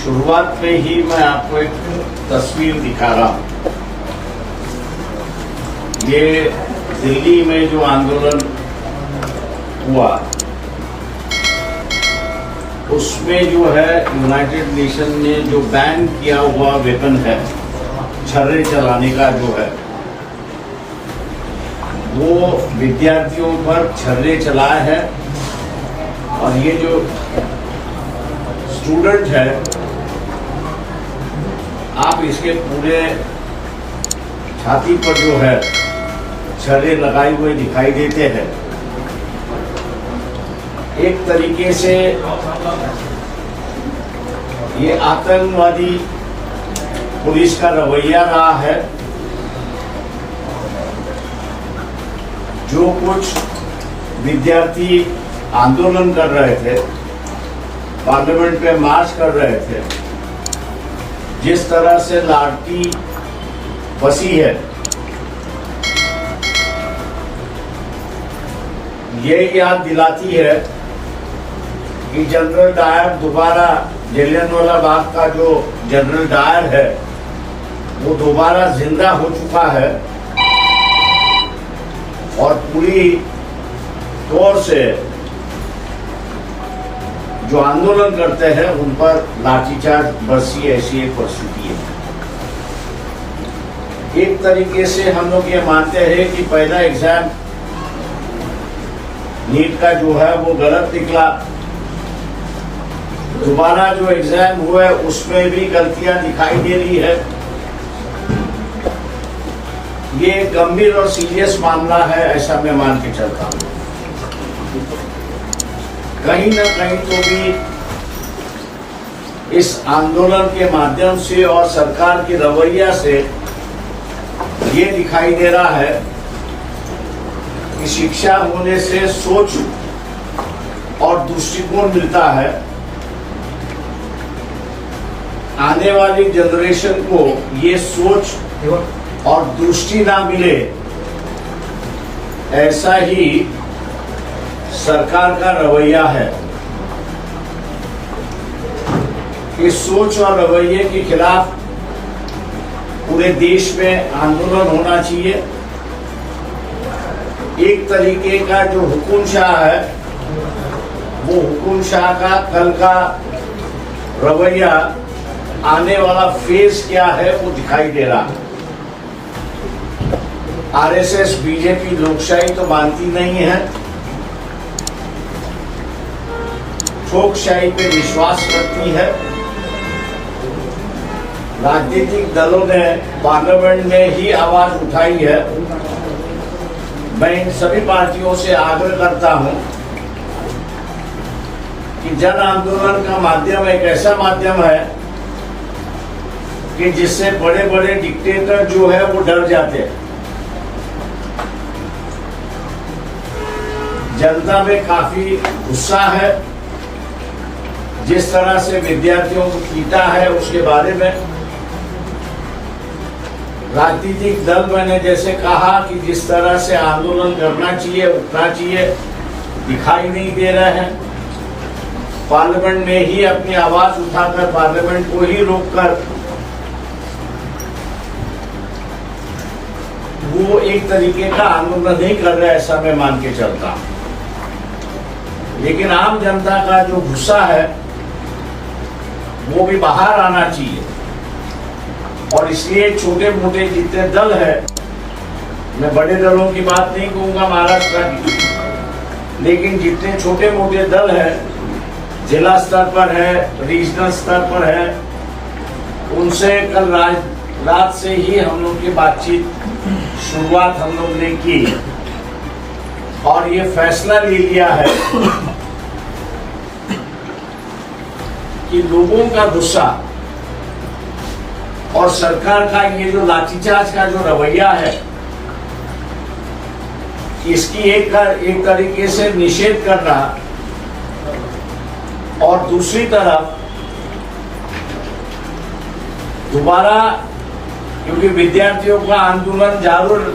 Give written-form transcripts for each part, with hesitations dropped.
शुरुआत में ही मैं आपको एक तस्वीर दिखा रहा हूं। ये दिल्ली में जो आंदोलन हुआ उसमें जो है यूनाइटेड नेशन ने जो बैन किया हुआ वेपन है छर्रे चलाने का जो है वो विद्यार्थियों पर छर्रे चलाए हैं। और ये जो स्टूडेंट है आप इसके पूरे छाती पर जो है छर्रे लगाए हुए दिखाई देते हैं। एक तरीके से ये आतंकवादी पुलिस का रवैया रहा है। जो कुछ विद्यार्थी आंदोलन कर रहे थे, पार्लियामेंट पे मार्च कर रहे थे, जिस तरह से लाठी बसी है, ये याद दिलाती है कि जनरल डायर दोबारा जलियांवाला बाग का जो जनरल डायर है वो दोबारा जिंदा हो चुका है और पूरी तौर से जो आंदोलन करते हैं उन पर लाठीचार्ज बरसी, ऐसी एक परिस्थिति है। एक तरीके से हम लोग ये मानते हैं कि पहला एग्जाम नीट का जो है वो गलत निकला। दोबारा जो एग्जाम हुआ है उसमें भी गलतियां दिखाई दे रही है। ये गंभीर और सीरियस मामला है, ऐसा मैं मान के चलता हूं। कहीं ना कहीं तो भी इस आंदोलन के माध्यम से और सरकार के रवैया से ये दिखाई दे रहा है कि शिक्षा होने से सोच और दृष्टिकोण मिलता है। आने वाली जनरेशन को ये सोच और दृष्टि ना मिले, ऐसा ही सरकार का रवैया है। इस सोच और रवैये के खिलाफ पूरे देश में आंदोलन होना चाहिए। एक तरीके का जो हुकुम शाह है वो हुकुम शाह का कल का रवैया, आने वाला फेज क्या है वो दिखाई दे रहा है। आरएसएस बीजेपी लोकशाही तो मानती नहीं है, लोकशाही पे विश्वास करती है। राजनीतिक दलों ने पार्लियामेंट में ही आवाज उठाई है। मैं इन सभी पार्टियों से आग्रह करता हूं कि जन आंदोलन का माध्यम एक ऐसा माध्यम है कि जिससे बड़े बड़े डिक्टेटर जो है वो डर जाते हैं। जनता में काफी गुस्सा है। जिस तरह से विद्यार्थियों को पीटा है उसके बारे में राजनीतिक दल, मैंने जैसे कहा कि जिस तरह से आंदोलन करना चाहिए, उठना चाहिए, दिखाई नहीं दे रहे हैं। पार्लियामेंट में ही अपनी आवाज उठाकर पार्लियामेंट को ही रोककर वो एक तरीके का आंदोलन नहीं कर रहे, ऐसा मैं मान के चलता हूं। लेकिन आम जनता का जो गुस्सा है वो भी बाहर आना चाहिए। और इसलिए छोटे मोटे जितने दल है, मैं बड़े दलों की बात नहीं कहूंगा महाराष्ट्र की, लेकिन जितने छोटे मोटे दल है, जिला स्तर पर है, रीजनल स्तर पर है, उनसे कल रात से ही हम लोग की बातचीत शुरुआत हम लोग ने की और ये फैसला ले लिया है कि लोगों का गुस्सा और सरकार का ये जो लाठीचार्ज का जो रवैया है, इसकी एक तरीके से निषेध करना और दूसरी तरफ दोबारा, क्योंकि विद्यार्थियों का आंदोलन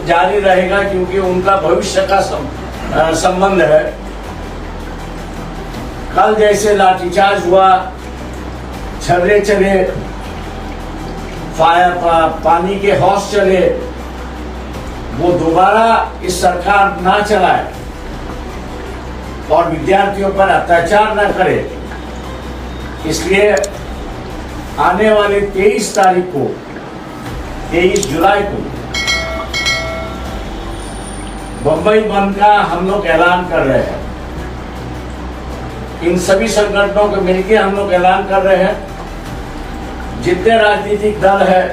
जारी रहेगा, क्योंकि उनका भविष्य का संबंध है। कल जैसे लाठीचार्ज हुआ छर्रे चले, पानी के हौस चले, वो दोबारा इस सरकार ना चलाए और विद्यार्थियों पर अत्याचार न करे, इसलिए आने वाले 23 तारीख को, 23 जुलाई को बंबई बंद का हम लोग ऐलान कर रहे हैं। इन सभी संगठनों को मिलकर हम लोग ऐलान कर रहे हैं। जितने राजनीतिक दल है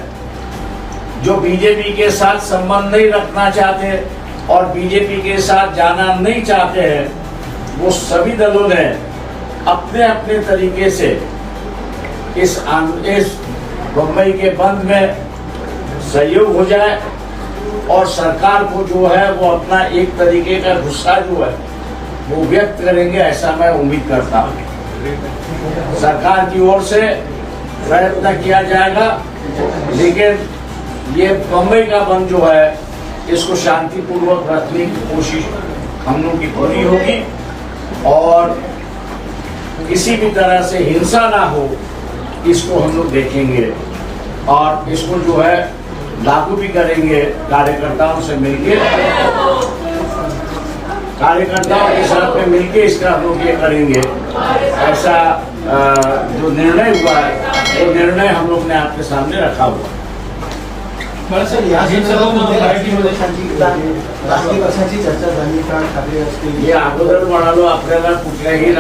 जो बीजेपी के साथ संबंध नहीं रखना चाहते और बीजेपी के साथ जाना नहीं चाहते हैं, वो सभी दलों ने अपने अपने तरीके से इस बंबई के बंद में सहयोग हो जाए और सरकार को जो है वो अपना एक तरीके का गुस्सा जो है वो व्यक्त करेंगे, ऐसा मैं उम्मीद करता हूँ। सरकार की ओर से प्रयत्न किया जाएगा, लेकिन ये बंबई का बंद जो है इसको शांतिपूर्वक रखने की कोशिश हम लोग की पूरी होगी और किसी भी तरह से हिंसा ना हो इसको हम लोग देखेंगे और इसको जो है लागू भी करेंगे। कार्यकर्ताओं से मिलकर, कार्यकर्ताओं के साथ में मिलकर इसका हम लोग ये करेंगे। ऐसा जो निर्णय हुआ है वो निर्णय हम लोग ने आपके सामने रखा हुआ। सर राजकीय पक्षाची चर्चा झाली का? ठाकरे असतील, हे अगोदर म्हणालो, आपल्याला कुठल्याही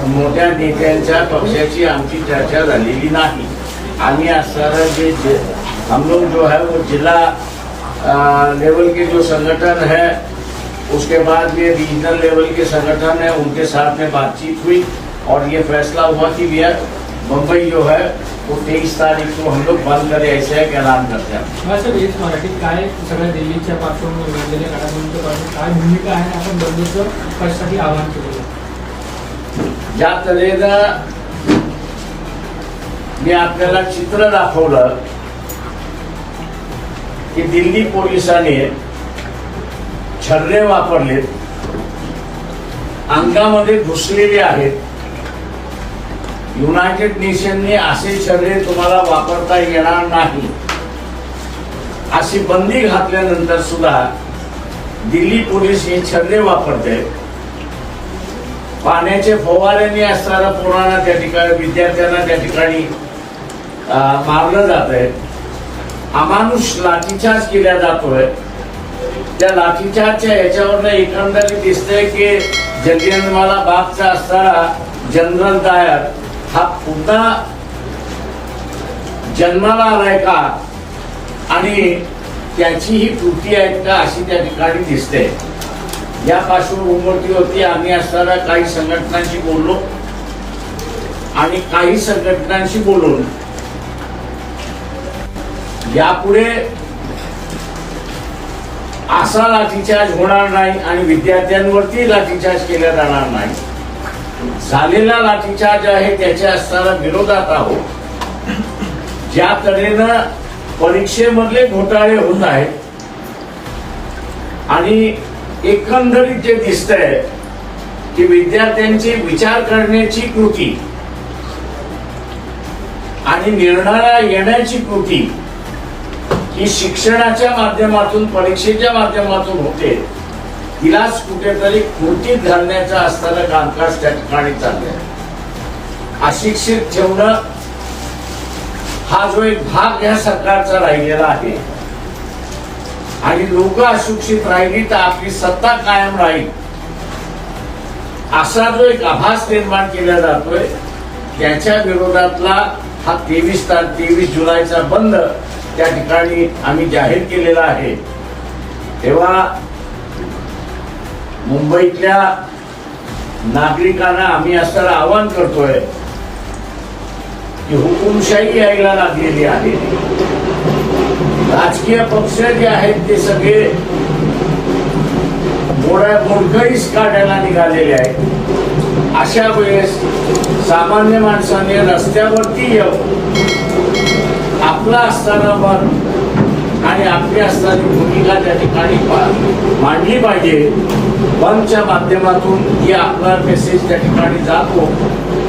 मोठ्या नेत्यांच्या पक्षाची आमची चर्चा झालेली नाही। आम्ही असणारा जे हम लोग जो है वो जिला लेवल के जो संगठन है, उसके बाद में रीजनल लेवल के संगठन है, उनके साथ में बातचीत हुई और ये फैसला हुआ कि भैया मुंबई जो है वो 23 तारीख को हम लोग बंद करें, ऐसे एक ऐलान करते हैं। सर हेच मराठीत काय सगळ्या दिल्लीच्या पार्श्वभूमीवर घडलेल्या घडामोडींपासून काय भूमिका आहे, आपण बंदचं कशासाठी आवाहन केलं? ज्या तऱ्हेनं मी आपल्याला चित्र दाखवलं की दिल्ली पोलिसांनी छर्रे वापरलेत, अंगामध्ये घुसलेले आहेत। युनायटेड नेशनने असे छर्रे तुम्हाला वापरता येणार नाही अशी बंदी घातल्यानंतर सुद्धा दिल्ली पोलीस हे छर्रे वापरते। पाण्याचे फवाऱ्यांनी असणारा पोरांना त्या ठिकाणी, विद्यार्थ्यांना त्या ठिकाणी मारलं जातंय। अमानुष लाठीचार्ज केला जातोय। त्या लाठीचार्जच्या ह्याच्यावरनं एकंदरीत दिसतंय की जलियांवाला बागचा असणारा जनरल डायर हा पुन्हा जन्माला आलाय का आणि त्याची ही कृती आहे का अशी त्या ठिकाणी दिसते। या पार्श्वभूमीवरती होती आम्ही असणाऱ्या काही संघटनांशी बोललो आणि काही संघटनांशी बोलून यापुढे असा लाठीचार्ज होणार नाही आणि विद्यार्थ्यांवरती लाठीचार्ज केला जाणार नाही। झालेला लाठीचार्ज आहे त्याच्या असणारा विरोधात आहोत। ज्या तऱ्हेनं परीक्षेमधले घोटाळे होत आहेत आणि एकंदरीत जे दिसतंय की विद्यार्थ्यांची विचार करण्याची कृती आणि निर्णयाला येण्याची कृती ही शिक्षणाच्या माध्यमातून, परीक्षेच्या माध्यमातून होते, तिलाच कुठेतरी कृतीत घालण्याचं असणारं कामकाज त्या ठिकाणी चाललंय। अशिक्षित ठेवणं हा जो एक भाग या सरकारचा राहिलेला आहे आणि लोक अशिक्षित राहिली तर आपली सत्ता कायम राहील असा जो एक आभास निर्माण केला जातोय, त्याच्या विरोधातला हा 23 जुलैचा बंद त्या ठिकाणी आम्ही जाहीर केलेला आहे। तेव्हा मुंबईतल्या नागरिकांना आम्ही असं आवाहन करतोय की हुकुमशाही यायला लागलेली आहे। राजकीय पक्ष जे आहेत ते सगळे मोडकळीस काढायला निघालेले आहेत। अशा वेळेस सामान्य माणसाने रस्त्यावरती येऊन आपला असताना मत आणि आपली असणारी भूमिका त्या ठिकाणी मांडली पाहिजे। बंदच्या माध्यमातून ही आपला मेसेज त्या ठिकाणी जातो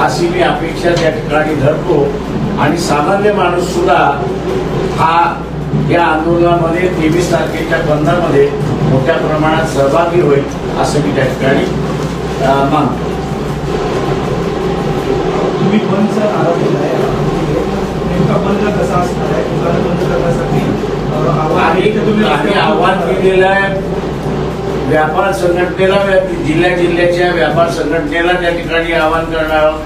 अशी मी अपेक्षा त्या ठिकाणी धरतो आणि सामान्य माणूस सुद्धा हा या आंदोलनामध्ये 23 तारखेच्या बंदमध्ये मोठ्या प्रमाणात सहभागी होईल असं मी त्या ठिकाणी मानतो. तुम्ही बंदचा आरोप केला आहे, नेमका बंद कसा असणार आहे? दुकानं बंद करण्यासाठी आम्ही आव्हान केलेलं आहे व्यापार संघटनेला, जिल्ह्याच्या व्यापार संघटनेला त्या ठिकाणी आवाहन करणार आहोत.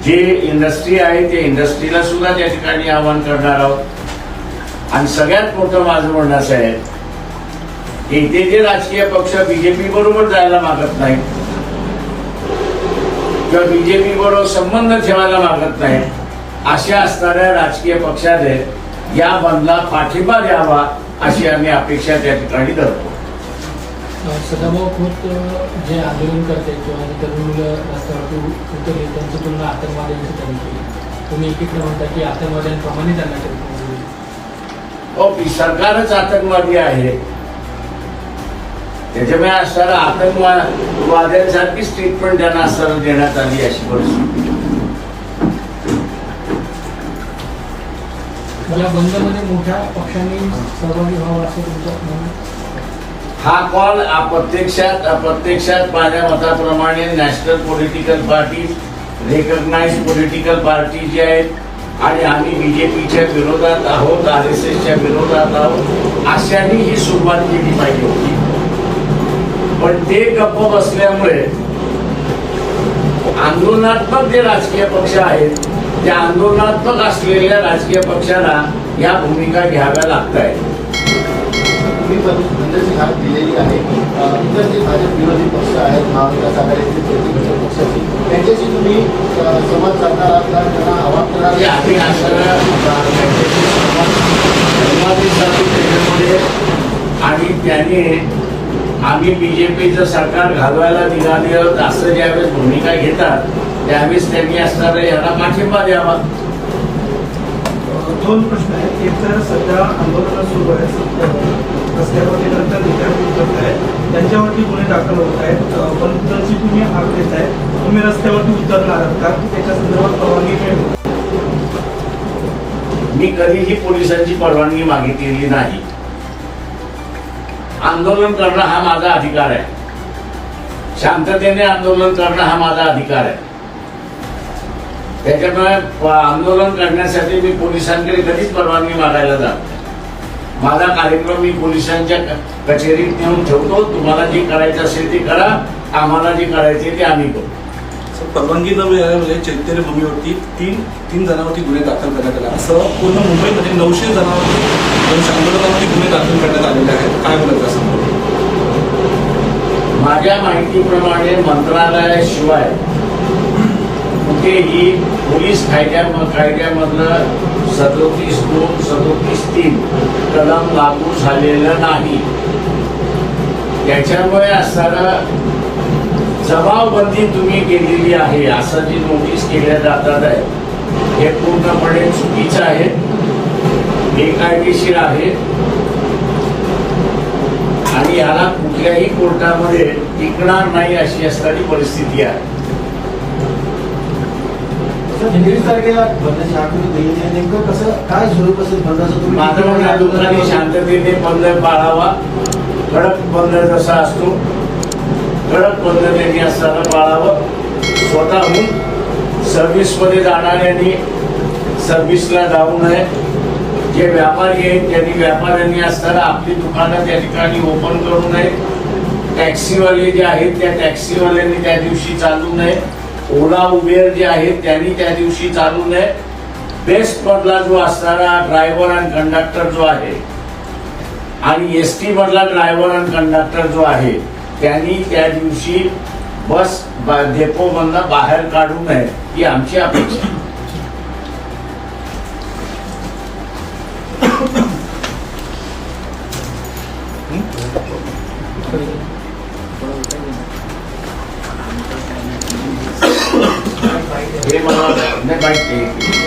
जे इंडस्ट्री आहे त्या इंडस्ट्रीला सुद्धा त्या ठिकाणी आवाहन करणार आहोत. आणि सगळ्यात मोठं माझं म्हणणं असं आहे की इथे जे राजकीय पक्ष बीजेपी बरोबर जायला मागत नाही किंवा बीजेपी बरोबर संबंध ठेवायला मागत नाही, अशा असणाऱ्या राजकीय पक्षाने या बंदला पाठिंबा द्यावा अशी आम्ही अपेक्षा त्या ठिकाणी धरतो. सदाभाऊ खोत जे आंदोलन करते किंवा तरुण मुलं रस्त्यावरती उतरले त्यांची तुलना आतंकवाद्यांची त्यांनी केली. तुम्ही एकीकडे म्हणता की आतंकवाद्यांप्रमाणे त्यांना केलं. सरकारच आतंकवादी आहे, त्याच्यामुळे असणारा आतंकवाद्यांसारखीच ट्रीटमेंट त्यांना असताना देण्यात आली अशी परिस्थिती. या बंदमध्ये मोठ्या पक्षांनी सहभागी व्हावं असं तुमचं म्हणणं? हा कॉल प्रत्यक्षात माझ्या मताप्रमाणे national political party, recognise political party जे आहेत आणि आम्ही बीजेपीच्या विरोधात आहोत, RSSच्या विरोधात आहोत, अशाने ही सुरुवात केली पाहिजे होती. पण ते गप्प बसल्यामुळे आंदोलनात्मक जे राजकीय पक्ष आहेत त्या आंदोलनात्मक असलेल्या राजकीय पक्षांना या भूमिका घ्याव्या लागत आहेत. तुम्ही बंदची हाक दिलेली आहे, इतर जे भाजप विरोधी पक्ष आहेत, महाविकास आघाडीचे प्रतिपक्ष पक्षाचे, त्यांच्याशी तुम्ही संवाद साधणार आहात का? त्यांना आवाहन करणार आणि त्याने आम्ही बीजेपीचं सरकार घालवायला निघाले आहोत असं ज्यावेळेस भूमिका घेतात त्यावेळेस त्यांनी असणारा याला पाठिंबा द्यावा. दोन प्रश्न आहेत. एक तर सध्या आंदोलन सुरू आहे, रस्त्यावरती नंतर विद्यार्थी उतरत आहेत, त्यांच्यावरती गुन्हे दाखल होत आहेत. बंदची तुम्ही हाक देत आहे, तुम्ही रस्त्यावरती उतरणार आहात का? त्याच्या संदर्भात परवानगी मिळेल? मी कधीही पोलिसांची परवानगी मागितलेली नाही. आंदोलन करणं हा माझा अधिकार आहे, शांततेने आंदोलन करणं हा माझा अधिकार आहे. त्याच्यामुळे आंदोलन करण्यासाठी मी पोलिसांकडे कधीच परवानगी मागायला जात. माझा कार्यक्रम मी पोलिसांच्या कचेरीत नेऊन ठेवतो. तुम्हाला जे करायचं असेल ते करा, आम्हाला जे करायचे ते आम्ही करू. परवानगी न मिळाल्यामुळे चैतन्य भूमीवरती तीन जणांवरती गुन्हे दाखल करण्यात आले. असं पूर्ण मुंबईमध्ये 900 जणांवरती 900 आंदोलकांवरती गुन्हे दाखल करण्यात आलेले आहेत. काय बोलत असं? माझ्या माहितीप्रमाणे मंत्रालयाशिवाय कुठेही पोलीस कायद्यामधलं 37(2), 37(3) कलम लागू झालेलं नाही. त्याच्यामुळे असणारं जबाबबंदी तुम्ही केलेली आहे असं जी नोटीस केल्या जातात आहे हे पूर्णपणे चुकीचं आहे, बेकायदेशीर आहे आणि याला कुठल्याही कोर्टामध्ये टिकणार नाही अशी असणारी परिस्थिती आहे. 23 तारखेला बंदची हाक दिली आहे, नेमकं कसं काय स्वरूप असेल बंदाचं? तुम्ही माझं म्हणणं लोकांनी शांततेने बंद पाळावा. कडक बंद जसा असतो कडक बंद त्यांनी असताना पाळावं. स्वतःहून सर्व्हिसमध्ये जाणाऱ्यांनी सर्व्हिसला जाऊ नये. जे व्यापारी आहेत त्यांनी व्यापाऱ्यांनी असताना आपली दुकानं त्या ठिकाणी ओपन करू नये. टॅक्सीवाले जे आहेत त्या टॅक्सीवाल्यांनी त्या दिवशी चालू नये. ओला उबेर जे आहेत त्यांनी त्या दिवशी चालू नये. बेस्ट मधला जो असणारा ड्रायव्हर आणि कंडक्टर जो आहे आणि ST मधला ड्रायव्हर आणि कंडक्टर जो आहे त्यांनी त्या दिवशी बस डेपो मधनं बाहेर काढू नये ही आमची अपेक्षा. हे मला नाही माहिती.